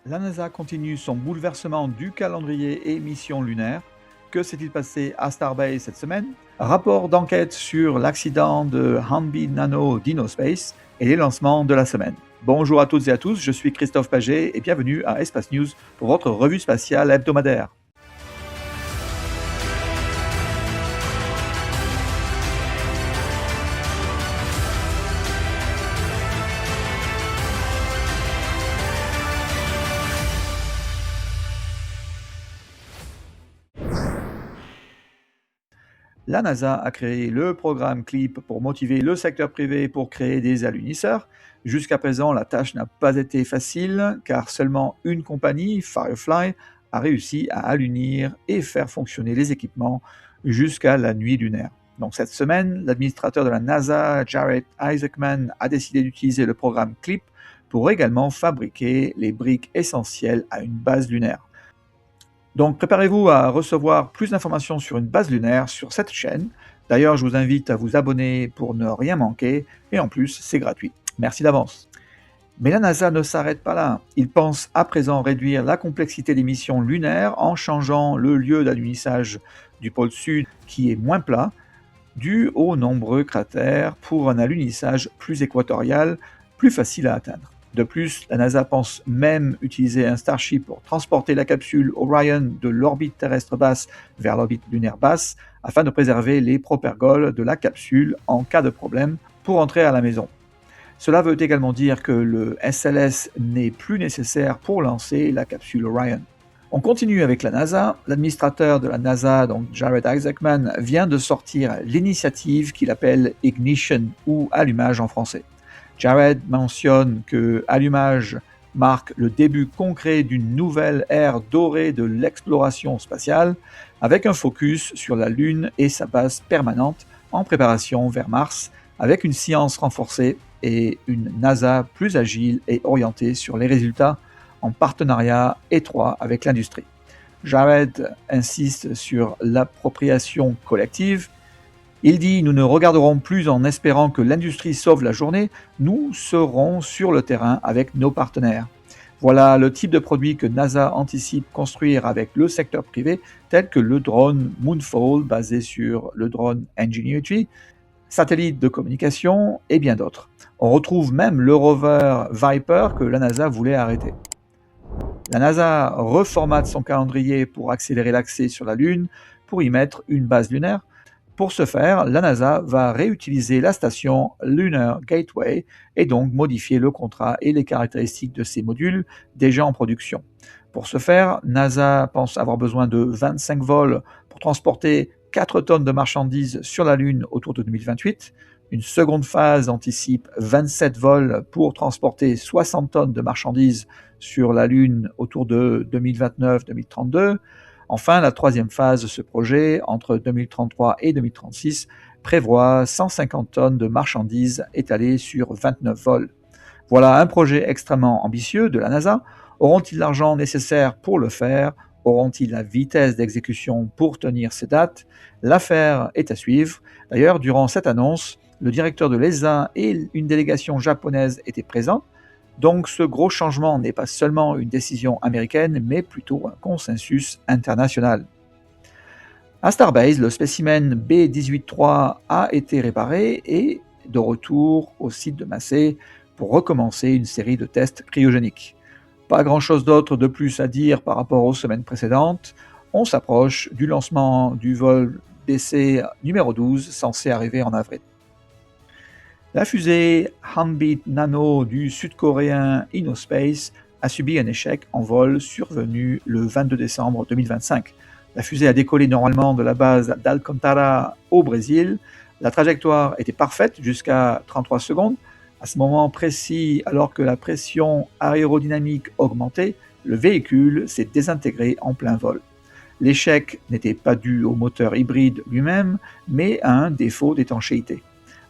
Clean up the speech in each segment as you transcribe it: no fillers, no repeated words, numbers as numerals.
La NASA continue son bouleversement du calendrier et missions lunaires. Que s'est-il passé à Starbase cette semaine? Rapport d'enquête sur l'accident de Hanby Nano d'InnoSpace et les lancements de la semaine. Bonjour à toutes et à tous, je suis Christophe Paget et bienvenue à Espace News pour votre revue spatiale hebdomadaire. La NASA a créé le programme CLIP pour motiver le secteur privé pour créer des alunisseurs. Jusqu'à présent, la tâche n'a pas été facile car seulement une compagnie, Firefly, a réussi à alunir et faire fonctionner les équipements jusqu'à la nuit lunaire. Donc cette semaine, l'administrateur de la NASA, Jared Isaacman, a décidé d'utiliser le programme CLIP pour également fabriquer les briques essentielles à une base lunaire. Donc préparez-vous à recevoir plus d'informations sur une base lunaire sur cette chaîne. D'ailleurs, je vous invite à vous abonner pour ne rien manquer, et en plus, c'est gratuit. Merci d'avance. Mais la NASA ne s'arrête pas là. Il pense à présent réduire la complexité des missions lunaires en changeant le lieu d'alunissage du pôle sud, qui est moins plat, dû aux nombreux cratères pour un alunissage plus équatorial, plus facile à atteindre. De plus, la NASA pense même utiliser un Starship pour transporter la capsule Orion de l'orbite terrestre basse vers l'orbite lunaire basse afin de préserver les propergoles de la capsule en cas de problème pour entrer à la maison. Cela veut également dire que le SLS n'est plus nécessaire pour lancer la capsule Orion. On continue avec la NASA. L'administrateur de la NASA, donc Jared Isaacman, vient de sortir l'initiative qu'il appelle Ignition ou allumage en français. Jared mentionne que allumage marque le début concret d'une nouvelle ère dorée de l'exploration spatiale, avec un focus sur la Lune et sa base permanente en préparation vers Mars, avec une science renforcée et une NASA plus agile et orientée sur les résultats en partenariat étroit avec l'industrie. Jared insiste sur l'appropriation collective. Il dit « Nous ne regarderons plus en espérant que l'industrie sauve la journée, nous serons sur le terrain avec nos partenaires. » Voilà le type de produit que NASA anticipe construire avec le secteur privé, tel que le drone Moonfall basé sur le drone Ingenuity, satellites de communication et bien d'autres. On retrouve même le rover Viper que la NASA voulait arrêter. La NASA reformate son calendrier pour accélérer l'accès sur la Lune, pour y mettre une base lunaire. Pour ce faire, la NASA va réutiliser la station Lunar Gateway et donc modifier le contrat et les caractéristiques de ces modules déjà en production. Pour ce faire, NASA pense avoir besoin de 25 vols pour transporter 4 tonnes de marchandises sur la Lune autour de 2028. Une seconde phase anticipe 27 vols pour transporter 60 tonnes de marchandises sur la Lune autour de 2029-2032. Enfin, la troisième phase de ce projet, entre 2033 et 2036, prévoit 150 tonnes de marchandises étalées sur 29 vols. Voilà un projet extrêmement ambitieux de la NASA. Auront-ils l'argent nécessaire pour le faire? Auront-ils la vitesse d'exécution pour tenir ces dates? L'affaire est à suivre. D'ailleurs, durant cette annonce, le directeur de l'ESA et une délégation japonaise étaient présents. Donc ce gros changement n'est pas seulement une décision américaine, mais plutôt un consensus international. À Starbase, le spécimen B183 a été réparé et de retour au site de Massey pour recommencer une série de tests cryogéniques. Pas grand-chose d'autre de plus à dire par rapport aux semaines précédentes. On s'approche du lancement du vol d'essai numéro 12 censé arriver en avril. La fusée Hanby Nano du sud-coréen InnoSpace a subi un échec en vol survenu le 22 décembre 2025. La fusée a décollé normalement de la base d'Alcantara au Brésil. La trajectoire était parfaite jusqu'à 33 secondes. À ce moment précis, alors que la pression aérodynamique augmentait, le véhicule s'est désintégré en plein vol. L'échec n'était pas dû au moteur hybride lui-même, mais à un défaut d'étanchéité.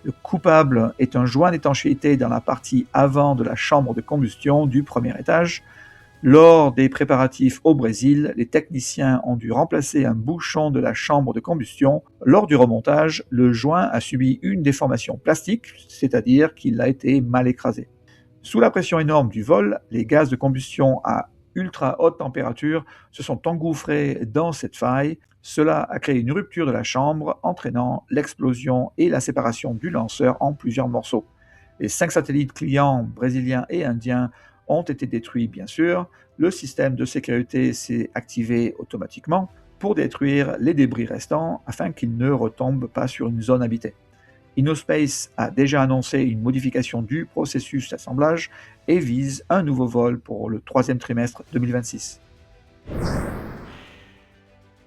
Le coupable est un joint d'étanchéité dans la partie avant de la chambre de combustion du premier étage. Lors des préparatifs au Brésil, les techniciens ont dû remplacer un bouchon de la chambre de combustion. Lors du remontage, le joint a subi une déformation plastique, c'est-à-dire qu'il a été mal écrasé. Sous la pression énorme du vol, les gaz de combustion ultra haute température se sont engouffrés dans cette faille. Cela a créé une rupture de la chambre, entraînant l'explosion et la séparation du lanceur en plusieurs morceaux. Les 5 satellites clients brésiliens et indiens ont été détruits, bien sûr. Le système de sécurité s'est activé automatiquement pour détruire les débris restants afin qu'ils ne retombent pas sur une zone habitée. InnoSpace a déjà annoncé une modification du processus d'assemblage et vise un nouveau vol pour le 3e trimestre 2026.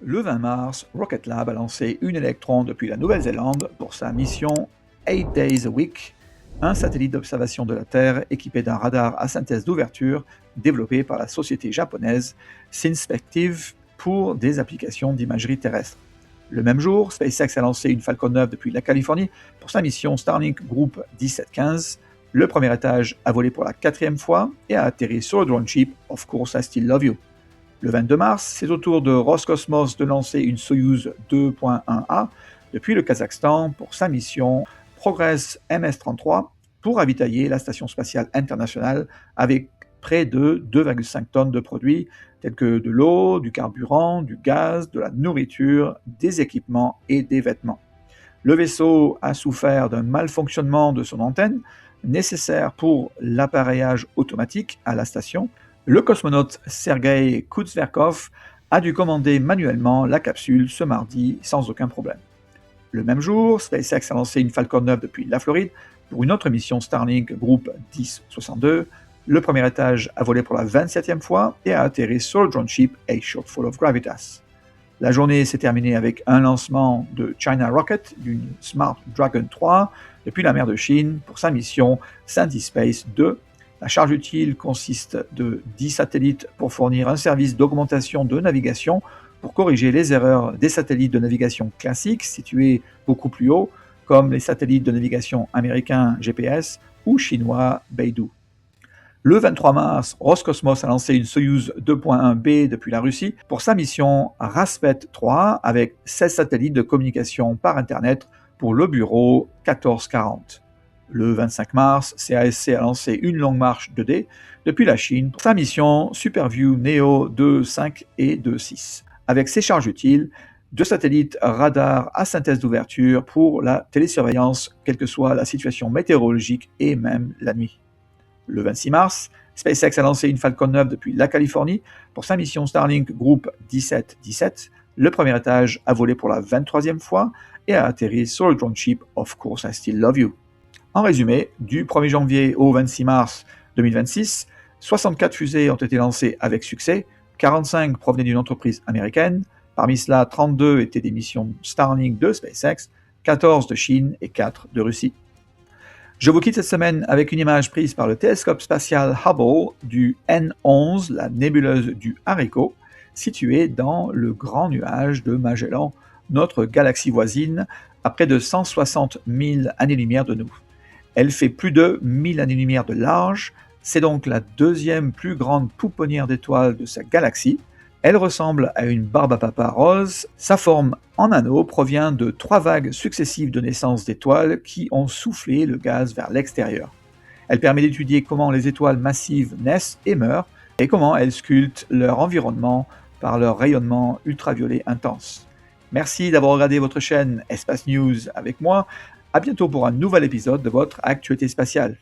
Le 20 mars, Rocket Lab a lancé une Electron depuis la Nouvelle-Zélande pour sa mission 8 Days a Week, un satellite d'observation de la Terre équipé d'un radar à synthèse d'ouverture développé par la société japonaise Synspective pour des applications d'imagerie terrestre. Le même jour, SpaceX a lancé une Falcon 9 depuis la Californie pour sa mission Starlink Group 1715. Le premier étage a volé pour la 4e fois et a atterri sur le drone ship Of Course I Still Love You. Le 22 mars, c'est au tour de Roscosmos de lancer une Soyuz 2.1A depuis le Kazakhstan pour sa mission Progress MS-33 pour ravitailler la Station spatiale internationale avec près de 2,5 tonnes de produits tels que de l'eau, du carburant, du gaz, de la nourriture, des équipements et des vêtements. Le vaisseau a souffert d'un malfonctionnement de son antenne nécessaire pour l'appareillage automatique à la station. Le cosmonaute Sergei Kuzverkov a dû commander manuellement la capsule ce mardi sans aucun problème. Le même jour, SpaceX a lancé une Falcon 9 depuis la Floride pour une autre mission Starlink Group 1062. Le premier étage a volé pour la 27e fois et a atterri sur le drone ship A Shopful of Gravitas. La journée s'est terminée avec un lancement de China Rocket d'une Smart Dragon 3 depuis la mer de Chine pour sa mission Sandy Space 2. La charge utile consiste de 10 satellites pour fournir un service d'augmentation de navigation pour corriger les erreurs des satellites de navigation classiques situés beaucoup plus haut, comme les satellites de navigation américains GPS ou chinois Beidou. Le 23 mars, Roscosmos a lancé une Soyuz 2.1B depuis la Russie pour sa mission Raspet 3 avec 16 satellites de communication par Internet pour le bureau 1440. Le 25 mars, CASC a lancé une longue marche 2D depuis la Chine pour sa mission SuperView Neo 2.5 et 2.6. Avec ses charges utiles, 2 satellites radar à synthèse d'ouverture pour la télésurveillance, quelle que soit la situation météorologique et même la nuit. Le 26 mars, SpaceX a lancé une Falcon 9 depuis la Californie pour sa mission Starlink Group 1717. Le premier étage a volé pour la 23e fois et a atterri sur le drone ship Of Course I Still Love You. En résumé, du 1er janvier au 26 mars 2026, 64 fusées ont été lancées avec succès, 45 provenaient d'une entreprise américaine, parmi cela 32 étaient des missions Starlink de SpaceX, 14 de Chine et 4 de Russie. Je vous quitte cette semaine avec une image prise par le télescope spatial Hubble du N11, la nébuleuse du Haricot, située dans le grand nuage de Magellan, notre galaxie voisine, à près de 160 000 années-lumière de nous. Elle fait plus de 1000 années-lumière de large, c'est donc la 2e plus grande pouponnière d'étoiles de sa galaxie. Elle ressemble à une barbe à papa rose. Sa forme en anneau provient de 3 vagues successives de naissance d'étoiles qui ont soufflé le gaz vers l'extérieur. Elle permet d'étudier comment les étoiles massives naissent et meurent et comment elles sculptent leur environnement par leur rayonnement ultraviolet intense. Merci d'avoir regardé votre chaîne Espace News avec moi. À bientôt pour un nouvel épisode de votre Actualité spatiale.